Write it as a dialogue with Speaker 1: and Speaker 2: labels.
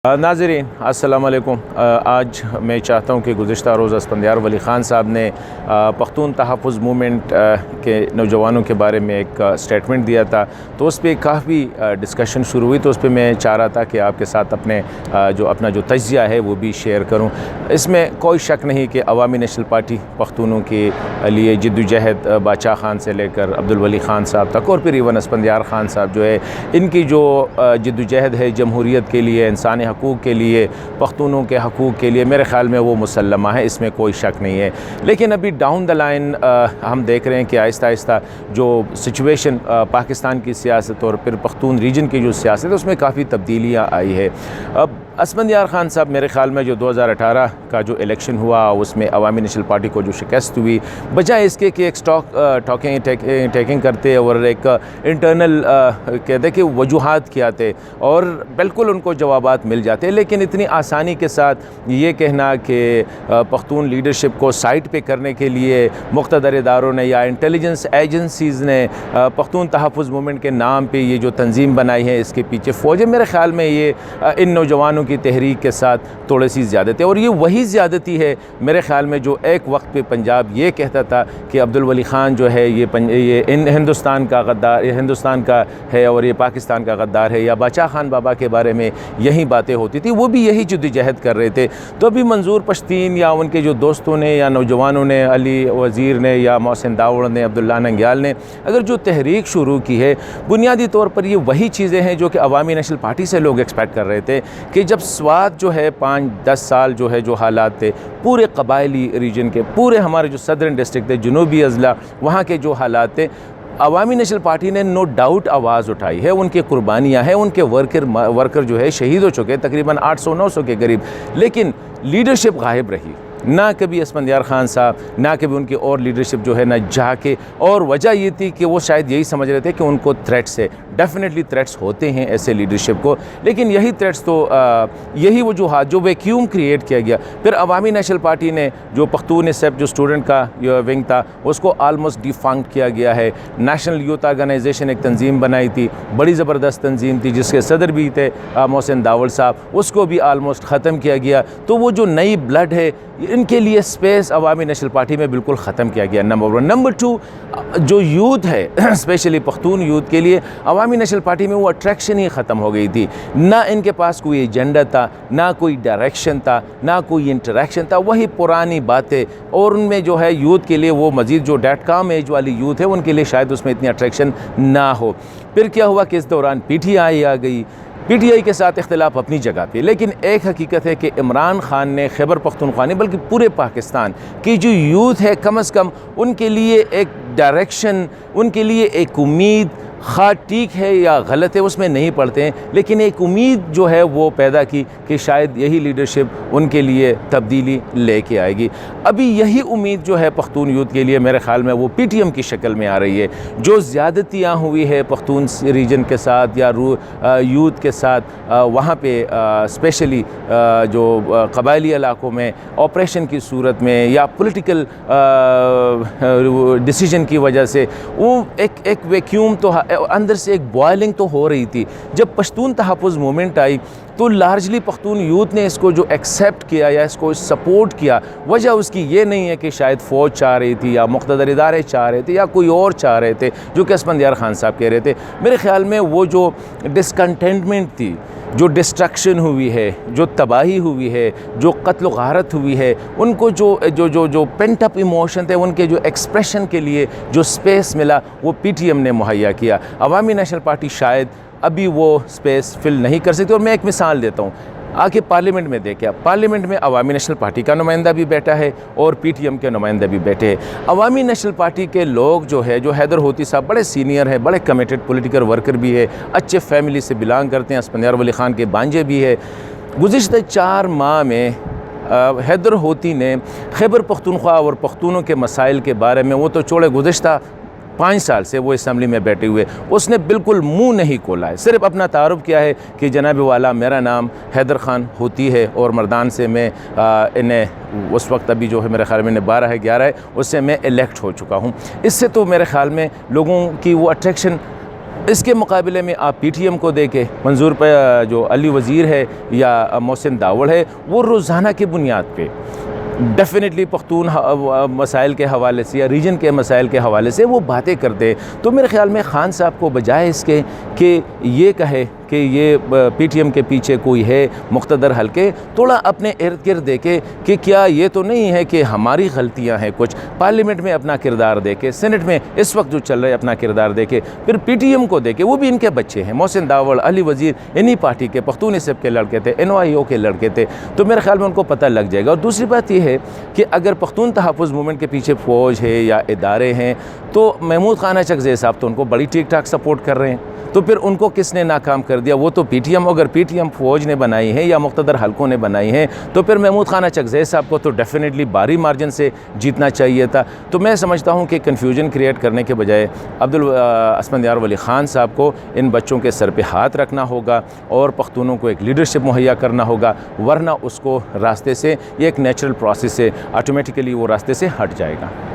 Speaker 1: नाज़रीन अस्सलाम वालेकुम। आज मैं चाहता हूँ कि गुज़िश्ता रोज़ अस्फंदियार वली ख़ान साहब ने पख्तून तहफ़्फ़ुज़ मूवमेंट के नौजवानों के बारे में एक स्टेटमेंट दिया था, तो उस पर काफ़ी डिस्कशन शुरू हुई। तो उस पर मैं चाह रहा था कि आपके साथ अपना जो तज्ज़िया है वो भी शेयर करूँ। इसमें कोई शक नहीं कि अवामी नेशनल पार्टी पख्तूनों के लिए जद्दोजहद बादशाह ख़ान से लेकर अब्दुल वली ख़ान साहब तक और फिर इवन अस्फंदियार ख़ान साहब जो है, इनकी जो जद्दोजहद है जमहूरियत के लिए, इंसानी हकूक़ के लिए, पख्तूनों के हकूक़ के लिए, मेरे ख़्याल में वो मुसल्लमा है, इसमें कोई शक नहीं है। लेकिन अभी डाउन द लाइन हम देख रहे हैं कि आहिस्ता आहिस्ता जो सिचुएशन पाकिस्तान की सियासत और फिर पख्तून रीजन की जो सियासत है उसमें काफ़ी तब्दीलियाँ आई है। अब अस्फंदियार ख़ान साहब मेरे ख़्याल में जो 2018 का जो इलेक्शन हुआ उसमें अवामी नेशनल पार्टी को जो शिकस्त हुई, बजाय इसके कि एक टेकिंग करते और एक इंटरनल कहते कि वजूहात किया थे और बिल्कुल उनको जवाबात मिल जाते, लेकिन इतनी आसानी के साथ ये कहना कि पख्तून लीडरशिप को साइड पे करने के लिए मुक़्तदर इदारों ने या इंटेलिजेंस एजेंसीज़ ने पख्तून तहफ़्फ़ुज़ मूवमेंट के नाम पे ये जो तंजीम बनाई है इसके पीछे फ़ौज है, मेरे ख़्याल में ये इन नौजवानों की तहरीक के साथ थोड़ी सी ज़्यादती है। और ये वही ज़्यादती है मेरे ख़्याल में जो एक वक्त पे पंजाब ये कहता था कि अब्दुल वली ख़ान जो है ये हिंदुस्तान का गद्दार, हिंदुस्तान का है और ये पाकिस्तान का गद्दार है, या बादशाह ख़ान बाबा के बारे में यही बातें होती थी, वो भी यही जद्दोजहद कर रहे थे। तो अभी मंजूर पश्तीन या उनके जो दोस्तों ने या नौजवानों ने, अली वज़ीर ने या मोहसिन दावड़ ने, अब्दुल्ला नंग्याल ने अगर जो तहरीक शुरू की है, बुनियादी तौर पर ये वही चीज़ें हैं जो कि अवामी नेशनल पार्टी से लोग एक्सपेक्ट कर रहे थे कि जब स्वात जो है 5-10 साल जो है जो हालात थे पूरे कबायली रीजन के, पूरे हमारे जो सदर्न डिस्ट्रिक्ट थे, जनूबी अज़ला, वहाँ के जो हालात थे, अवामी नेशनल पार्टी ने नो डाउट आवाज़ उठाई है। उनकी कुर्बानियाँ हैं, उनके वर्कर जो है शहीद हो चुके तकरीबन 800-900 के करीब, लेकिन लीडरशिप गायब रही। ना कभी अस्फंदियार ख़ान साहब, ना कभी उनकी और लीडरशिप जो है ना जाके, और वजह ये थी कि वो शायद यही समझ रहे थे कि उनको थ्रेट्स है। डेफिनेटली थ्रेट्स होते हैं ऐसे लीडरशिप को, लेकिन यही थ्रेट्स तो यही वजूहात जो वैक्यूम क्रिएट किया गया। फिर अवामी नेशनल पार्टी ने जो पख्तून सेप जो स्टूडेंट का विंग था उसको आलमोस्ट डिफंक्ट किया गया है। नेशनल यूथ ऑर्गेनाइजेशन एक तंजीम बनाई थी, बड़ी ज़बरदस्त तंजीम थी जिसके सदर भी थे मोहसिन दावड़ साहब, उसको भी आलमोस्ट ख़त्म किया गया। तो वो जो नई ब्लड है इनके लिए स्पेस अवामी नेशनल पार्टी में बिल्कुल ख़त्म किया गया, नंबर 1। नंबर 2, जो यूथ है स्पेशली पख्तून यूथ के लिए अवामी नेशनल पार्टी में वो अट्रैक्शन ही ख़त्म हो गई थी। ना इनके पास कोई एजेंडा था, ना कोई डायरेक्शन था, ना कोई इंटरेक्शन था, वही पुरानी बातें। और उनमें जो है यूथ के लिए वो मज़ीद जो .com एज वाली यूथ है उनके लिए शायद उसमें इतनी अट्रैक्शन ना हो। फिर क्या हुआ कि इस दौरान PTI आ गई। PTI के साथ इख्तिलाफ अपनी जगह पे, लेकिन एक हकीकत है कि इमरान ख़ान ने खैबर पख्तूनख्वा नहीं बल्कि पूरे पाकिस्तान की जो यूथ है कम अज़ कम उनके लिए एक डायरेक्शन, उनके लिए एक उम्मीद, खा ठीक है या गलत है उसमें नहीं पढ़ते हैं, लेकिन एक उम्मीद जो है वो पैदा की कि शायद यही लीडरशिप उनके लिए तब्दीली लेके आएगी। अभी यही उम्मीद जो है पख्तून यूथ के लिए मेरे ख़्याल में वो PTM की शक्ल में आ रही है। जो ज़्यादतियाँ हुई है पख्तून रीजन के साथ या यूथ के साथ वहाँ पे स्पेशली जो कबायली इलाकों में ऑपरेशन की सूरत में या पॉलिटिकल डिसीजन की वजह से वो एक वैक्यूम तो अंदर से एक बॉयलिंग तो हो रही थी। जब पश्तून तहफ़्फ़ुज़ मूवमेंट आई तो लार्जली पख्तून यूथ ने इसको जो एक्सेप्ट किया या इसको सपोर्ट किया, वजह उसकी ये नहीं है कि शायद फ़ौज चाह रही थी या मुक़्तदर इदारे चाह रहे थे या कोई और चाह रहे थे, जो कि अस्फंदियार ख़ान साहब कह रहे थे। मेरे ख़्याल में वो जो डिसकंटेंटमेंट थी, जो डिस्ट्रक्शन हुई है, जो तबाही हुई है, जो कत्ल गारत हुई है, उनको जो पेंट अप इमोशन थे उनके जो एक्सप्रेशन के लिए जो स्पेस मिला वो PTM ने मुहैया किया। अवामी नेशनल पार्टी शायद अभी वो स्पेस फिल नहीं कर सकती। और मैं एक मिसाल देता हूँ, आके पार्लियामेंट में देखिए, पार्लियामेंट में अवामी नेशनल पार्टी का नुमाइंदा भी बैठा है और PTM के नुमाइंदा भी बैठे हैं। अवामी नेशनल पार्टी के लोग जो है, जो हैदर होती साहब बड़े सीनियर है, बड़े कमिटेड पॉलिटिकल वर्कर भी है, अच्छे फैमिली से बिलोंग करते हैं, अस्फंदियार वली ख़ान के बांजे भी है। गुज़िश्ता 4 माह में हैदर होती ने खैबर पख्तूनख्वा और पख्तूनों के मसाइल के बारे में, वो तो छोड़े गुज़िश्ता 5 साल से वो असम्बली में बैठे हुए, उसने बिल्कुल मुंह नहीं खोला है। सिर्फ अपना तारुफ किया है कि जनाब वाला मेरा नाम हैदर ख़ान होती है और मर्दान से मैं इन्हें उस वक्त अभी जो है मेरे ख्याल में 12 है 11 है उससे मैं इलेक्ट हो चुका हूँ। इससे तो मेरे ख्याल में लोगों की वो अट्रैक्शन इसके मुकाबले में आप PTM को देखें, मंजूर पर जो अली वज़ीर है या मोहसिन दावड़ है, वो रोज़ाना की बुनियाद पे डेफ़िनेटली पख्तून मसाइल के हवाले से या रीजन के मसाइल के हवाले से वो बातें करते। तो मेरे ख़्याल में ख़ान साहब को बजाय इसके कि ये कहे कि ये PTM के पीछे कोई है मुक़्तदर हल्के, थोड़ा अपने इर्द गिर्द देखे कि क्या ये तो नहीं है कि हमारी गलतियाँ हैं कुछ, पार्लियामेंट में अपना किरदार देखे, सेनेट में इस वक्त जो चल रहा है अपना किरदार देखे, फिर PTM को देखे, वो भी इनके बच्चे हैं। मोहसिन दावड़, अली वज़ीर इन्हीं पार्टी के पख्तून निसब के लड़के थे, NYO के लड़के थे। तो मेरे ख़्याल में उनको पता लग जाएगा। और दूसरी बात यह है कि अगर पख्तून तहफ़्फ़ुज़ मूवमेंट के पीछे फ़ौज है या इदारे हैं, तो महमूद खान अचकज़ई साहब तो उनको बड़ी ठीक ठाक सपोर्ट कर रहे हैं। तो फिर उनको किसने नाकाम कर दिया? वो तो PTM, अगर PTM फ़ौज ने बनाई है या मुक़्तदर हलकों ने बनाई है, तो फिर महमूद खान अचकज़ई साहब को तो डेफ़िनेटली भारी मार्जिन से जीतना चाहिए था। तो मैं समझता हूँ कि कन्फ्यूजन क्रिएट करने के बजाय अस्फंदियार वली ख़ान साहब को इन बच्चों के सर पे हाथ रखना होगा और पख्तूनों को एक लीडरशिप मुहैया करना होगा, वरना उसको रास्ते से, ये एक नेचुरल प्रोसेस है, ऑटोमेटिकली वो रास्ते से हट जाएगा।